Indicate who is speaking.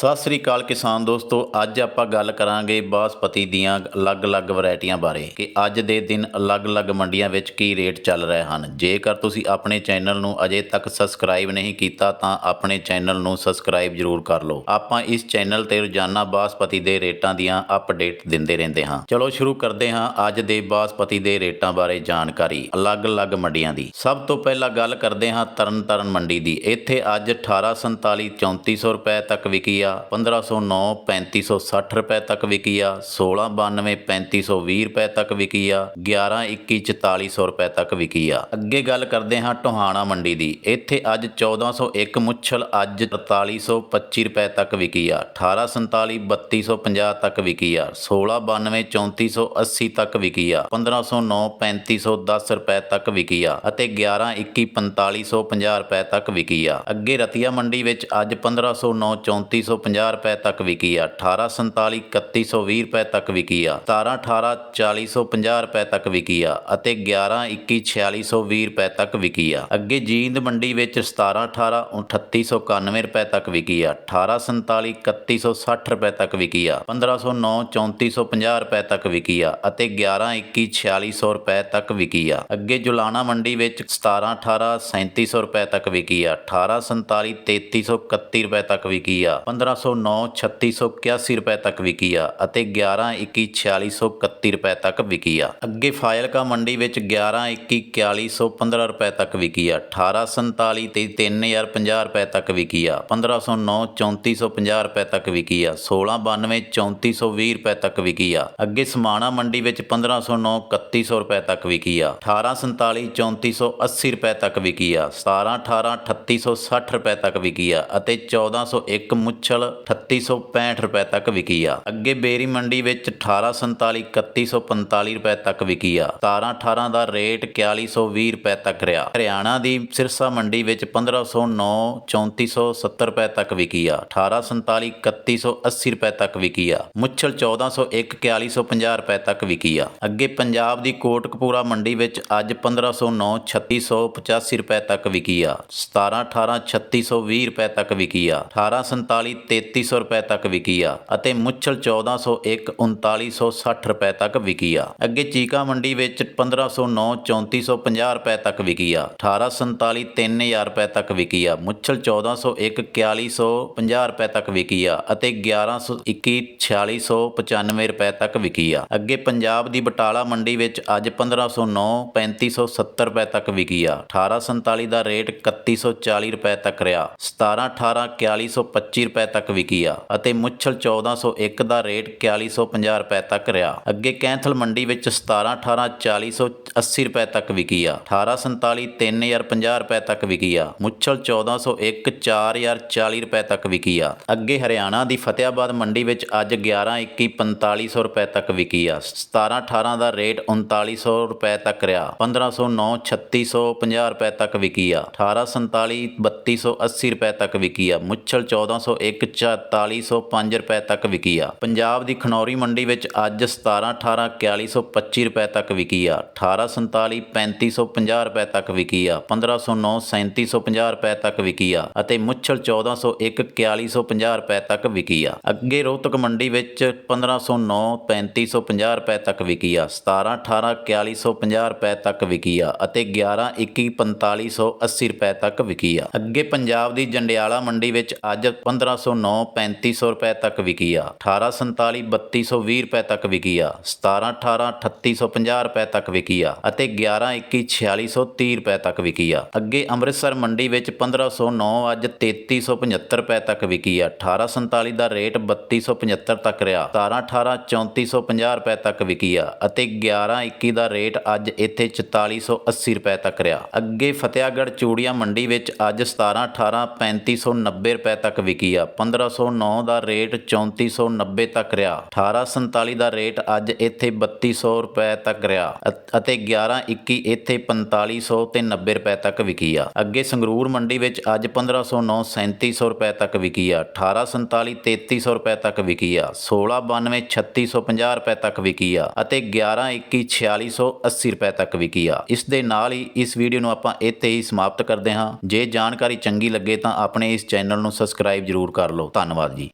Speaker 1: ਸਤਿ ਸ੍ਰੀ ਅਕਾਲ ਕਿਸਾਨ ਦੋਸਤੋ, ਅੱਜ ਆਪਾਂ ਗੱਲ ਕਰਾਂਗੇ ਬਾਸਪਤੀ ਦੀਆਂ ਅਲੱਗ-ਅਲੱਗ ਵੈਰਾਈਟੀਆਂ ਬਾਰੇ ਕਿ ਅੱਜ ਦੇ ਦਿਨ ਅਲੱਗ-ਅਲੱਗ ਮੰਡੀਆਂ ਵਿੱਚ ਕੀ ਰੇਟ ਚੱਲ ਰਹੇ ਹਨ। ਜੇਕਰ ਤੁਸੀਂ ਆਪਣੇ ਚੈਨਲ ਨੂੰ ਅਜੇ ਤੱਕ ਸਬਸਕ੍ਰਾਈਬ ਨਹੀਂ ਕੀਤਾ ਤਾਂ ਆਪਣੇ ਚੈਨਲ ਨੂੰ ਸਬਸਕ੍ਰਾਈਬ ਜ਼ਰੂਰ ਕਰ ਲਓ। ਆਪਾਂ ਇਸ ਚੈਨਲ ਤੇ ਰੋਜ਼ਾਨਾ ਬਾਸਪਤੀ ਦੇ ਰੇਟਾਂ ਦੀਆਂ ਅਪਡੇਟ ਦਿੰਦੇ ਰਹਿੰਦੇ ਹਾਂ। ਚਲੋ ਸ਼ੁਰੂ ਕਰਦੇ ਹਾਂ ਅੱਜ ਦੇ ਬਾਸਪਤੀ ਦੇ ਰੇਟਾਂ ਬਾਰੇ ਜਾਣਕਾਰੀ ਅਲੱਗ-ਅਲੱਗ ਮੰਡੀਆਂ ਦੀ। ਸਭ ਤੋਂ ਪਹਿਲਾਂ ਗੱਲ ਕਰਦੇ ਹਾਂ ਤਰਨਤਾਰਨ ਮੰਡੀ ਦੀ। ਇੱਥੇ ਅੱਜ 1847 3400 ਰੁਪਏ ਤੱਕ ਵਿਕੀ 1509 3560 रुपए तक विकी आ, 1692 3520 रुपए तक विकी आ, 1121 4400 रुपए तक विकी आ। ਅੱਗੇ ਗੱਲ ਕਰਦੇ ਹਾਂ ਟੋਹਾਣਾ ਮੰਡੀ ਦੀ। ਇੱਥੇ ਅੱਜ 1401 ਮੁੱਛਲ ਅੱਜ 4325 ਰੁਪਏ ਤੱਕ ਵਿਕੀ ਆ, 1847 3250 ਤੱਕ ਵਿਕੀ ਆ, 1692 3480 ਤੱਕ ਵਿਕੀ ਆ, 1509 3510 ਰੁਪਏ ਤੱਕ ਵਿਕੀ ਆ ਅਤੇ 1121 4550 ਰੁਪਏ ਤੱਕ ਵਿਕੀ ਆ। ਅੱਗੇ ਰਤੀਆ ਮੰਡੀ ਵਿੱਚ ਅੱਜ 1509 3450 ਰੁਪਏ ਤੱਕ ਵਿਕੀ ਆ, 1847 3120 ਰੁਪਏ ਤੱਕ ਵਿਕੀ ਆ, 1718 4050 ਰੁਪਏ ਤੱਕ ਵਿਕੀ ਆ ਅਤੇ 1121 4620 ਰੁਪਏ ਤੱਕ ਵਿਕੀ ਆ। ਅੱਗੇ ਜੀਂਦ ਮੰਡੀ ਵਿੱਚ 1718 3891 ਰੁਪਏ ਤੱਕ ਵਿਕੀ ਆ, 1847 3160 ਰੁਪਏ ਤੱਕ ਵਿਕੀ ਆ, 1509 3450 ਰੁਪਏ ਤੱਕ ਵਿਕੀ ਆ ਅਤੇ 1121 4600 ਰੁਪਏ ਤੱਕ ਵਿਕੀ ਆ। ਅੱਗੇ ਜੁਲਾਣਾ ਮੰਡੀ ਵਿੱਚ 1718 3700 ਰੁਪਏ ਤੱਕ ਵਿਕੀ ਆ, 1847 3331 ਰੁਪਏ ਤੱਕ ਵਿਕੀ ਆ, 1509 3681 ਰੁਪਏ ਤੱਕ ਵਿਕੀ ਆ ਅਤੇ 1121 4631 ਰੁਪਏ ਤੱਕ ਵਿਕੀ ਆ। ਅੱਗੇ ਫਾਜ਼ਿਲਕਾ ਮੰਡੀ ਵਿੱਚ 1121 4115 ਰੁਪਏ ਤੱਕ ਵਿਕੀ ਆ, 1847 ਤੇ 3050 ਰੁਪਏ ਤੱਕ ਵਿਕੀ ਆ, 1509 3450 ਰੁਪਏ ਤੱਕ ਵਿਕੀ ਆ, 1692 3420 ਰੁਪਏ ਤੱਕ ਵਿਕੀ ਆ। ਅੱਗੇ ਸਮਾਣਾ ਮੰਡੀ ਵਿੱਚ 1509 3100 ਰੁਪਏ ਤੱਕ ਵਿਕੀ ਆ, 1847 3480 ਰੁਪਏ ਤੱਕ ਵਿਕੀ ਆ, 1718 3860 ਰੁਪਏ ਤੱਕ ਵਿਕੀ ਆ ਅਤੇ 1401 ਮੁੱਛਲ 3865 ਰੁਪਏ ਤੱਕ ਵਿਕੀ ਆ। ਅੱਗੇ ਬੇਰੀ ਮੰਡੀ ਵਿੱਚ 1847 3145 ਰੁਪਏ ਤੱਕ ਵਿਕੀ ਆ, 1718 ਦਾ ਰੇਟ 4120 ਰੁਪਏ ਤੱਕ ਰਿਹਾ। ਹਰਿਆਣਾ ਦੀ ਸਿਰਸਾ ਮੰਡੀ ਵਿੱਚ 1509 3470 ਰੁਪਏ ਤੱਕ ਵਿਕੀ ਆ, 1847 3180 ਰੁਪਏ ਤੱਕ ਵਿਕੀ ਆ, ਮੁੱਛਲ 1401 4150 ਰੁਪਏ ਤੱਕ ਵਿਕੀ ਆ। ਅੱਗੇ ਪੰਜਾਬ ਦੀ ਕੋਟਕਪੂਰਾ ਮੰਡੀ ਵਿੱਚ ਅੱਜ 1509 3685 ਰੁਪਏ ਤੱਕ ਵਿਕੀ ਆ, 1718 3620 ਰੁਪਏ ਤੱਕ ਵਿਕੀ ਆ, 1847 3300 ਰੁਪਏ ਤੱਕ ਵਿਕੀ ਆ ਅਤੇ ਮੁੱਛਲ 1401 3960 ਰੁਪਏ ਤੱਕ ਵਿਕੀ ਆ। ਅੱਗੇ ਚੀਕਾ ਮੰਡੀ ਵਿੱਚ 1509 3450 ਰੁਪਏ ਤੱਕ ਵਿਕੀ ਆ, 1847 3000 ਰੁਪਏ ਤੱਕ ਵਿਕੀ ਆ, ਮੁੱਛਲ 1401 4150 ਰੁਪਏ ਤੱਕ ਵਿਕੀ ਆ ਅਤੇ 1121 4695 ਰੁਪਏ ਤੱਕ ਵਿਕੀ ਆ। ਅੱਗੇ ਪੰਜਾਬ ਦੀ ਬਟਾਲਾ ਮੰਡੀ ਵਿੱਚ ਅੱਜ 1509 3570 ਰੁਪਏ ਤੱਕ ਵਿਕੀ ਆ, 1847 ਦਾ ਰੇਟ 3140 ਰੁਪਏ ਤੱਕ ਰਿਹਾ, 1718 4125 ਰੁਪਏ ਤੱਕ ਵਿਕੀ ਆ ਅਤੇ ਮੁੱਛਲ 1401 ਦਾ ਰੇਟ 4150 ਰੁਪਏ ਤੱਕ ਰਿਹਾ। ਅੱਗੇ ਕੈਂਥਲ ਮੰਡੀ ਵਿੱਚ 1718 4080 ਰੁਪਏ ਤੱਕ ਵਿਕੀ ਆ, 1847 3050 ਰੁਪਏ ਤੱਕ ਵਿਕੀ ਆ, ਮੁੱਛਲ 1401 4040 ਰੁਪਏ ਤੱਕ ਵਿਕੀ ਆ। ਅੱਗੇ ਹਰਿਆਣਾ ਦੀ ਫਤਿਆਬਾਦ ਮੰਡੀ ਵਿੱਚ ਅੱਜ 1121 4500 ਰੁਪਏ ਤੱਕ ਵਿਕੀ ਆ, 1718 ਦਾ ਰੇਟ 3900 ਰੁਪਏ ਤੱਕ ਰਿਹਾ, 1509 3650 ਰੁਪਏ ਤੱਕ ਵਿਕੀ ਆ, 1847 3280 ਰੁਪਏ ਤੱਕ ਵਿਕੀ ਆ, ਮੁੱਛਲ 1401 4405 ਰੁਪਏ ਤੱਕ ਵਿਕੀ ਆ। ਪੰਜਾਬ ਦੀ ਖਨੌਰੀ ਮੰਡੀ ਵਿੱਚ ਅੱਜ 1718 4125 ਰੁਪਏ ਤੱਕ ਵਿਕੀ ਆ, 1847 3550 ਰੁਪਏ ਤੱਕ ਵਿਕੀ ਆ, 1509 3750 ਰੁਪਏ ਤੱਕ ਵਿਕੀ ਆ ਅਤੇ ਮੁੱਛਲ 1401 4150 ਰੁਪਏ ਤੱਕ ਵਿਕੀ ਆ। ਅੱਗੇ ਰੋਹਤਕ ਮੰਡੀ ਵਿੱਚ 1509 3550 ਰੁਪਏ ਤੱਕ ਵਿਕੀ ਆ, 1718 4150 ਰੁਪਏ ਤੱਕ ਵਿਕੀ ਆ ਅਤੇ 1121 4580 ਰੁਪਏ ਤੱਕ ਵਿਕੀ ਆ। ਅੱਗੇ ਪੰਜਾਬ ਦੀ ਜੰਡਿਆਲਾ ਮੰਡੀ ਵਿੱਚ ਅੱਜ 1509 3500 ਰੁਪਏ ਤੱਕ ਵਿਕੀ ਆ, 1847 3220 ਰੁਪਏ ਤੱਕ ਵਿਕੀ ਆ, 1718 3850 ਰੁਪਏ ਤੱਕ ਵਿਕੀ ਆ ਅਤੇ 1121 4630 ਰੁਪਏ ਤੱਕ ਵਿਕੀ ਆ। ਅੱਗੇ ਅੰਮ੍ਰਿਤਸਰ ਮੰਡੀ ਵਿੱਚ 1509 ਅੱਜ 3375 ਰੁਪਏ ਤੱਕ ਵਿਕੀ ਆ, 1847 ਦਾ ਰੇਟ 3275 ਤੱਕ ਰਿਹਾ, 1718 3450 ਰੁਪਏ ਤੱਕ ਵਿਕੀ ਆ ਅਤੇ 1121 ਦਾ ਰੇਟ ਅੱਜ ਇੱਥੇ 4480 ਰੁਪਏ ਤੱਕ ਰਿਹਾ। ਅੱਗੇ ਫਤਿਆਗੜ੍ਹ ਚੂੜੀਆਂ ਮੰਡੀ ਵਿੱਚ ਅੱਜ 1718 3590 ਰੁਪਏ ਤੱਕ ਵਿਕੀ ਆ, 1509 ਦਾ ਰੇਟ 3490 ਤੱਕ ਰਿਹਾ, 1847 ਦਾ ਰੇਟ ਅੱਜ ਇੱਥੇ 3200 ਰੁਪਏ ਤੱਕ ਰਿਹਾ ਅਤੇ 1121 ਇੱਥੇ 4500 ਤੇ 90 ਰੁਪਏ ਤੱਕ ਵਿਕੀ ਆ। ਅੱਗੇ ਸੰਗਰੂਰ ਮੰਡੀ ਵਿੱਚ ਅੱਜ 1509 3700 ਰੁਪਏ ਤੱਕ ਵਿਕੀ ਆ, 1847 3300 ਰੁਪਏ ਤੱਕ ਵਿਕੀ ਆ, 1692 3650 ਰੁਪਏ ਤੱਕ ਵਿਕੀ ਆ ਅਤੇ 1121 4680 ਰੁਪਏ ਤੱਕ ਵਿਕੀ ਆ। ਇਸ ਦੇ ਨਾਲ ਹੀ ਇਸ ਵੀਡੀਓ ਨੂੰ ਆਪਾਂ ਇੱਥੇ ਹੀ ਸਮਾਪਤ ਕਰਦੇ ਹਾਂ। ਜੇ ਜਾਣਕਾਰੀ ਚੰਗੀ ਲੱਗੇ ਤਾਂ ਆਪਣੇ ਇਸ ਚੈਨਲ ਨੂੰ ਸਬਸਕ੍ਰਾਈਬ ਜ਼ਰੂਰ ਕਰ ਲਓ। ਧੰਨਵਾਦ ਜੀ।